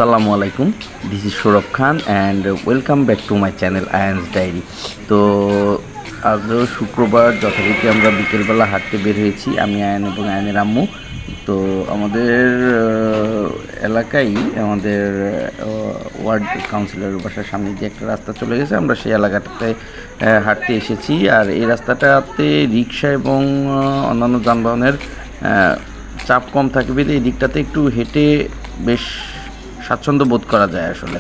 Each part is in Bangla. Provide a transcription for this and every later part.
আসসালামু আলাইকুম, this is Sourav Khan and welcome back to my channel Ayan's diary. তো আজও শুক্রবার যথারীতি আমরা বিকেলবেলা হাঁটতে বের হয়েছি, আমি আয়ান এবং আয়ানের আম্মু। তো আমাদের এলাকায় আমাদের ওয়ার্ড কাউন্সিলরের বাসার সামনে দিয়ে একটা রাস্তা চলে গেছে, আমরা সেই এলাকাটাতে হাঁটতে এসেছি। আর এই রাস্তাটাতে রিক্সা এবং অন্যান্য যানবাহনের চাপ কম থাকে বলে এই দিকটাতে একটু হেঁটে বেশ স্বাচ্ছন্দ্য বোধ করা যায় আসলে।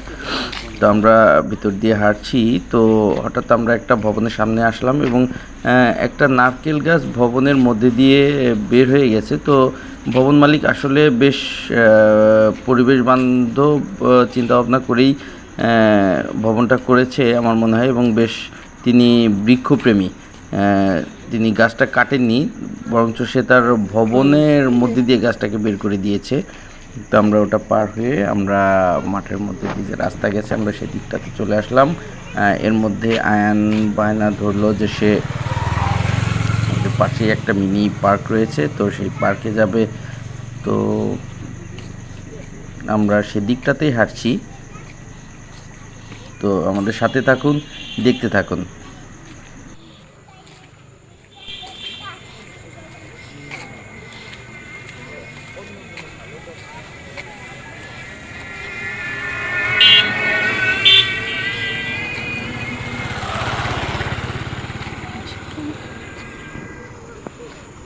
তো আমরা ভিতর দিয়ে হাঁটছি, তো হঠাৎ আমরা একটা ভবনের সামনে আসলাম এবং একটা নারকেল গাছ ভবনের মধ্যে দিয়ে বের হয়ে গেছে। তো ভবন মালিক আসলে বেশ পরিবেশ বান্ধব চিন্তাভাবনা করেই ভবনটা করেছে আমার মনে হয়, এবং বেশ তিনি বৃক্ষপ্রেমী। তিনি গাছটা কাটেননি, বরঞ্চ সে তার ভবনের মধ্যে দিয়ে গাছটাকে বের করে দিয়েছে। তো আমরা ওটা পার হয়ে আমরা মাঠের মধ্যে দিয়ে যে রাস্তা গেছে আমরা সেই দিকটাতে চলে আসলাম। এর মধ্যে আয়ান বায়না ধরলো যে সে পাশেই একটা মিনি পার্ক রয়েছে, তো সেই পার্কে যাবে। তো আমরা সেদিকটাতেই হাঁটছি, তো আমাদের সাথে থাকুন, দেখতে থাকুন।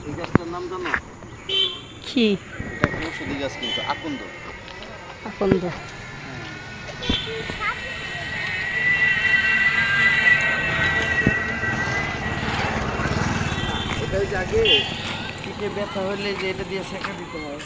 এই গাছটার নাম জানো কি? এটা একটা ঔষধি গাছ, কিন্তু আকন্দ। আকন্দ। এটাই যে আগে পিঠে ব্যথা হলে যে এটা দিয়ে শেখা দিতে হয়।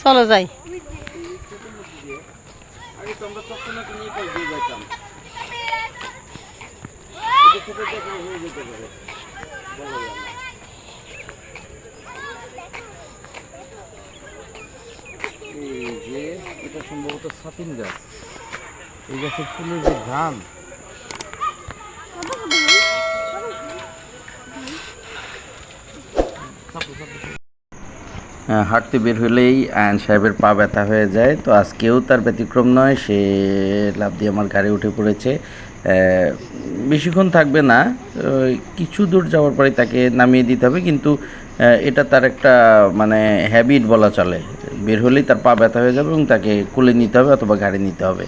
চলো যাই। আগে তো আমরা চক্রনাকে নিয়ে পাই দিয়ে যাইতাম। হয়ে যেতে পারে, বলা যায় না। এই যে এটা সম্ভবত সাতিন গাছ, এই গাছের ফুলের যে ঘ্রাণ, হাঁটতে বের হলেই আয়ন সাহেবের পা ব্যথা হয়ে যায়। তো আজকেও তার ব্যতিক্রম নয়, সে লাফ দিয়ে আমার গাড়ি উঠে পড়েছে। বেশিক্ষণ থাকবে না, কিছু দূর যাওয়ার পরে তাকে নামিয়ে দিতে হবে, কিন্তু এটা তার একটা মানে হ্যাবিট বলা চলে। বের হলেই তার পা ব্যথা হয়ে যাবে এবং তাকে কোলে নিতে হবে অথবা গাড়ি নিতে হবে।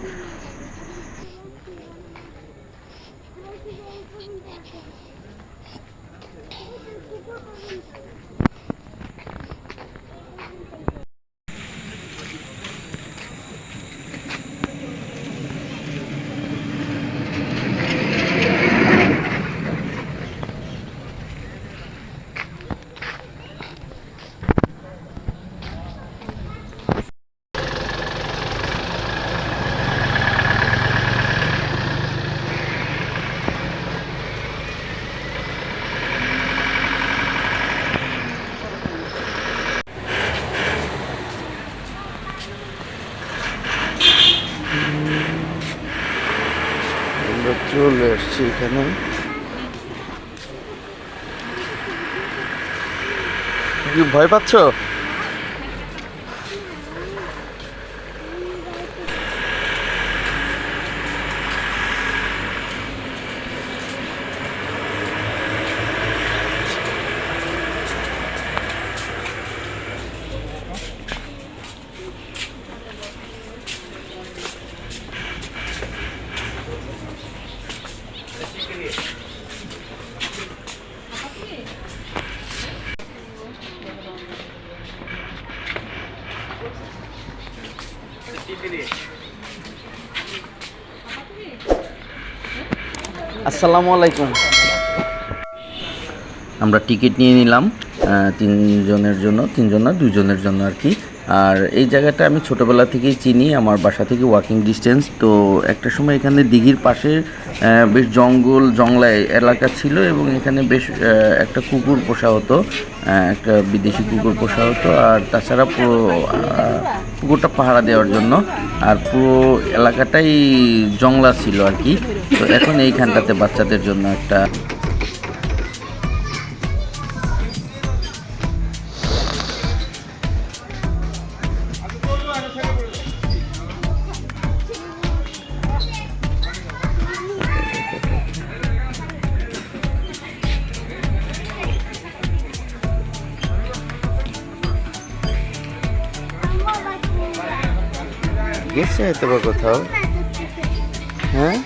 চলে আসছি এখানে। কি ভয় পাচ্ছ? আসসালামু আলাইকুম। আমরা টিকিট নিয়ে নিলাম তিনজনের জন্য, তিনজন না দুজনের জন্য আর কি। আর এই জায়গাটা আমি ছোটোবেলা থেকেই চিনি, আমার বাসা থেকে ওয়াকিং ডিস্টেন্স। তো একটা সময় এখানে দিঘির পাশে বেশ জংলা এলাকা ছিল এবং এখানে বেশ একটা কুকুর পোষা হতো, একটা বিদেশি কুকুর পোষা হতো। আর তাছাড়া পুরো পুকুরটা পাহারা দেওয়ার জন্য, আর পুরো এলাকাটাই জংলা ছিল আর কি। তো এখন এইখানটাতে বাচ্চাদের জন্য একটা গেছে হয়তো বা কোথাও। হ্যাঁ,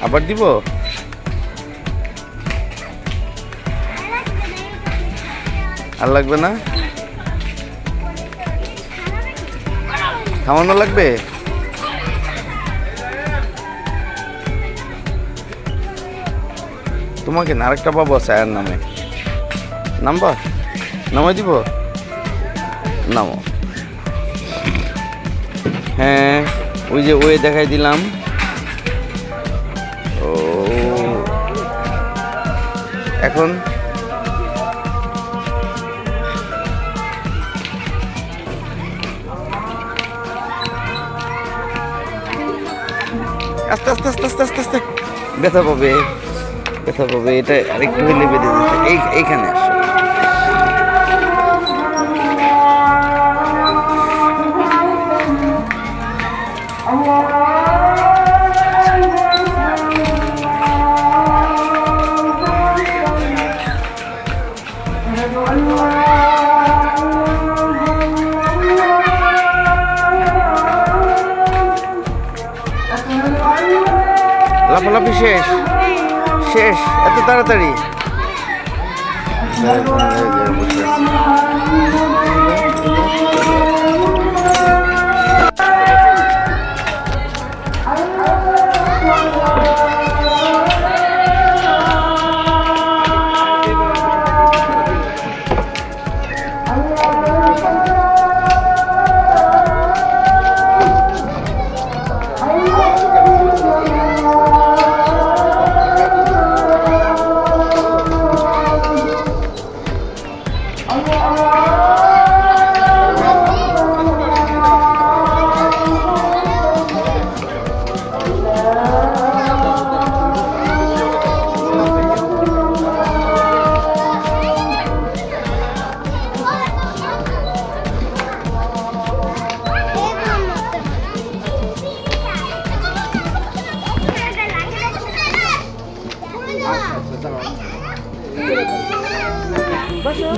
আবার দিব। আর লাগবে না, থামানো লাগবে। তোমাকে না আরেকটা পাবো স্যার নামে, নাম্বার নামাই দিব, নামো। হ্যাঁ, ওই যে ওয়ে দেখাই দিলাম। ও এখন আস্তে আস্তে আস্তে আস্তে আস্তে আস্তে ব্যথা পাবে, ব্যথা পাবে। এটা আরেকটু হলে বেঁধে যেতে। এইখানে আসো। লাফালাফি শেষ, শেষ এত তাড়াতাড়ি।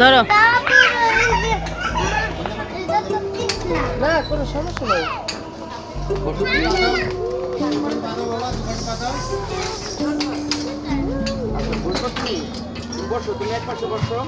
ধরো না, কোনো সমস্যা নেই। তুমি এক পাশে বসো।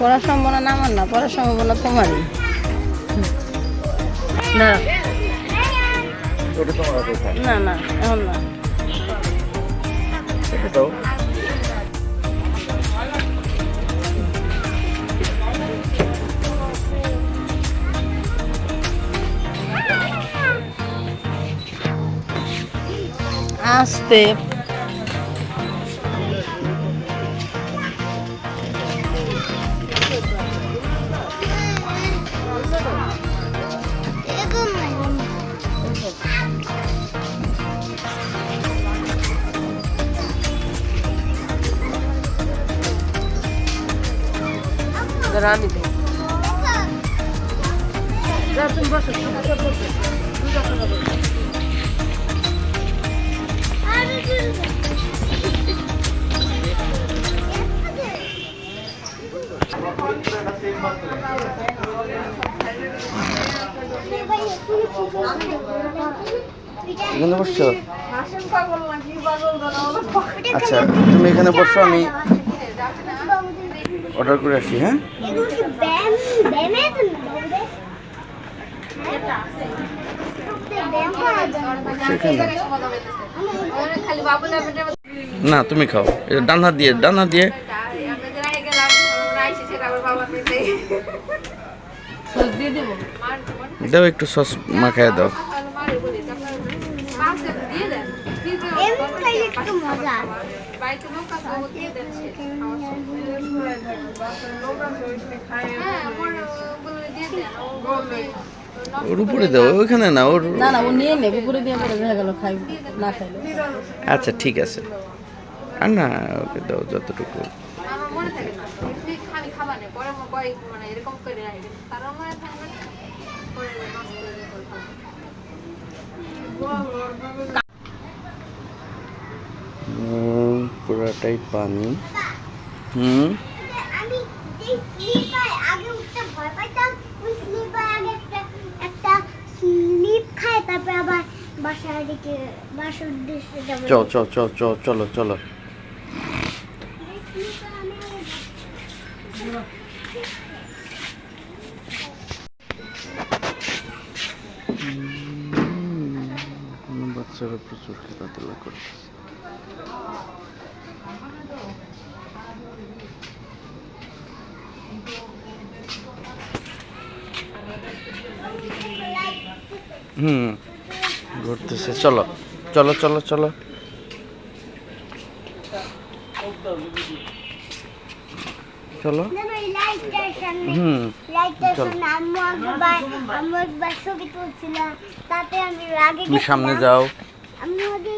পড়ার সম্ভাবনা আমার না, পড়ার সম্ভাবনা তোমারই। দাঁড়াও। ওটা তোমার হাতে থাক। না না, এখন না। এটা দাও। আস্তে। আমি তো তুমি বসো, এখানে বসছো? আচ্ছা তুমি এখানে বসো, আমি অর্ডার করে আসি। হ্যাঁ না তুমি খাও, এটা ডান হাত দিয়ে, ডান হাত দিয়ে দাও, একটু সস মাখায় দাও। ওর উপরে দাও, ওইখানে না, ওর না না, ও নিয়ে নেবে, উপরে দিয়ে পরে দেখা গেল খাই না খাইলো। আচ্ছা ঠিক আছে, আর না ওকে দাও যতটুকু। আমার মনে থাকে না তুই খালি খাবার নেই পরে মানে এরকম করে রাখি কারণ মনে থাকে না পরে নষ্ট করে পুরাটাই পানি। আমি যে স্লিপার আগে উঠতে ভয় পাইতাম, ওই স্লিপার আগে একটা স্লিপ খায়, তারপর আবার বাসার দিকে বাসার উদ্দেশ্যে যাবো। চলো চলো। বাচ্চারা প্রচুর খেলাধুলা করছে। ঘুরতেছে, চলো চলো চলো চলো। চলো এই লাইটটার সামনে, হুম লাইটটার চলো। সামনে আম্মু একবার ছবি তুলছিলাম, তাতে আমি আগে তুমি সামনে যাও। আমি আগে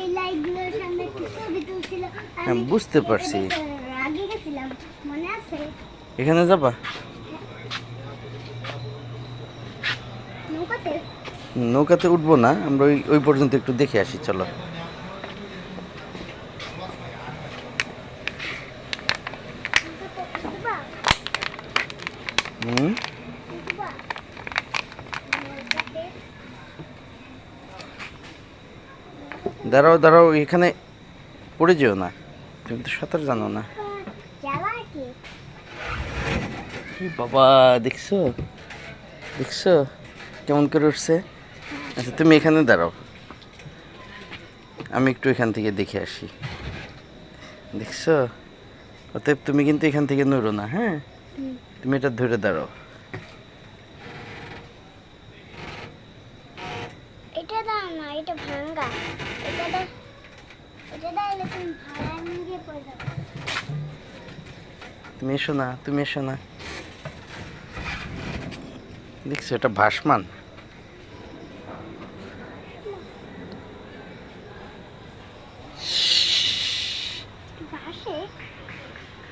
এই লাইটগুলোর সামনে একটু ছবি তুলছিলাম, আমি বুঝতে পারছি। আগে গেছিলাম, মনে আছে? এখানে যাবা? নৌকাতে নৌকাতে উঠবো না, আমরা ওই পর্যন্ত একটু দেখে আসি, চলো। উঠবা? হুম উঠবা? নৌকাতে? দাঁড়াও এখানে পড়ে যেও না, তুমি তো সাঁতার জানো না। যাবা কি? এ বাবা, দেখছো কেমন করে উঠছে? আচ্ছা তুমি এখানে দাঁড়াও, আমি একটু এখান থেকে দেখে আসি। দেখছো, অতএব তুমি কিন্তু এখান থেকে নড়ো না। হ্যাঁ তুমি এটা ধরে দাঁড়াও। এটা দাও না, এটা ভাঙা। এটা দাইলে তুমি ভাড়া নিয়ে পড়ে যাবে। তুমি এসো না। দেখছো এটা ভাসমান। ভাসে?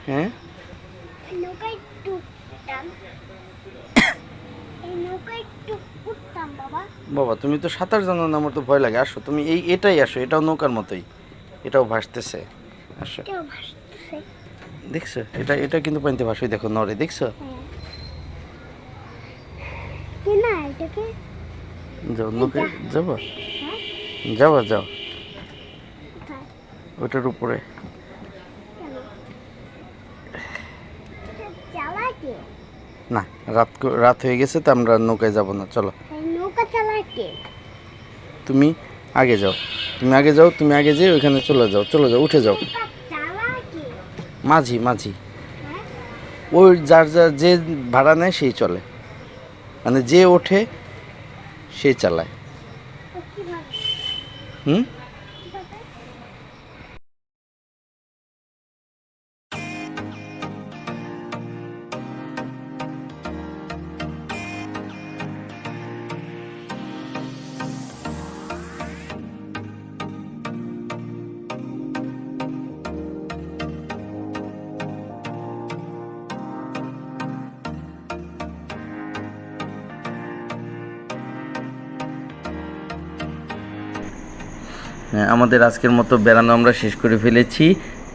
হ্যাঁ নৌকায় একটু উঠতাম, এই নৌকায় একটু উঠতাম বাবা। বাবা তুমি তো সাঁতার জানো না, আমার তো ভয় লাগে। আসো তুমি, এটাই আসো, এটাও নৌকার মতোই, এটাও ভাসতেছে। আসো, এটাও ভাসতেছে। দেখছো এটা কিন্তু পানিতে ভাসোই, দেখো নড়ে, দেখছো? হ্যাঁ। কি না এটাকে? যাও নৌকায় যাবো, হ্যাঁ? যাও কোথায়? ওটার উপরে। কেন? এটা না, রাত হয়ে গেছে তো আমরা নৌকায় যাব না, চলো। নৌকা চালায় কে? তুমি আগে যাও, তুমি আগে যেয়ে ওইখানে চলে যাও, উঠে যাও। নৌকা চালায় কে? মাঝি হ্যাঁ? ওই যার যে ভাড়া নেয় সেই চলে, মানে যে ওঠে সে চালায়। ও কিভাবে? হুম। কিভাবে? হ্যাঁ, আমাদের আজকের মতো বেড়ানো আমরা শেষ করে ফেলেছি।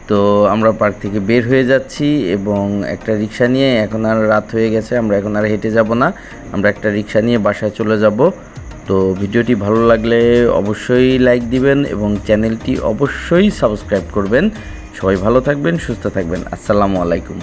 তো আমরা পার্ক থেকে বের হয়ে যাচ্ছি এবং একটা রিক্সা নিয়ে, এখন আর রাত হয়ে গেছে, আমরা এখন আর হেঁটে যাব না, আমরা একটা রিক্সা নিয়ে বাসায় চলে যাব। তো ভিডিওটি ভালো লাগলে অবশ্যই লাইক দিবেন এবং চ্যানেলটি অবশ্যই সাবস্ক্রাইব করবেন। সবাই ভালো থাকবেন, সুস্থ থাকবেন। আসসালামু আলাইকুম।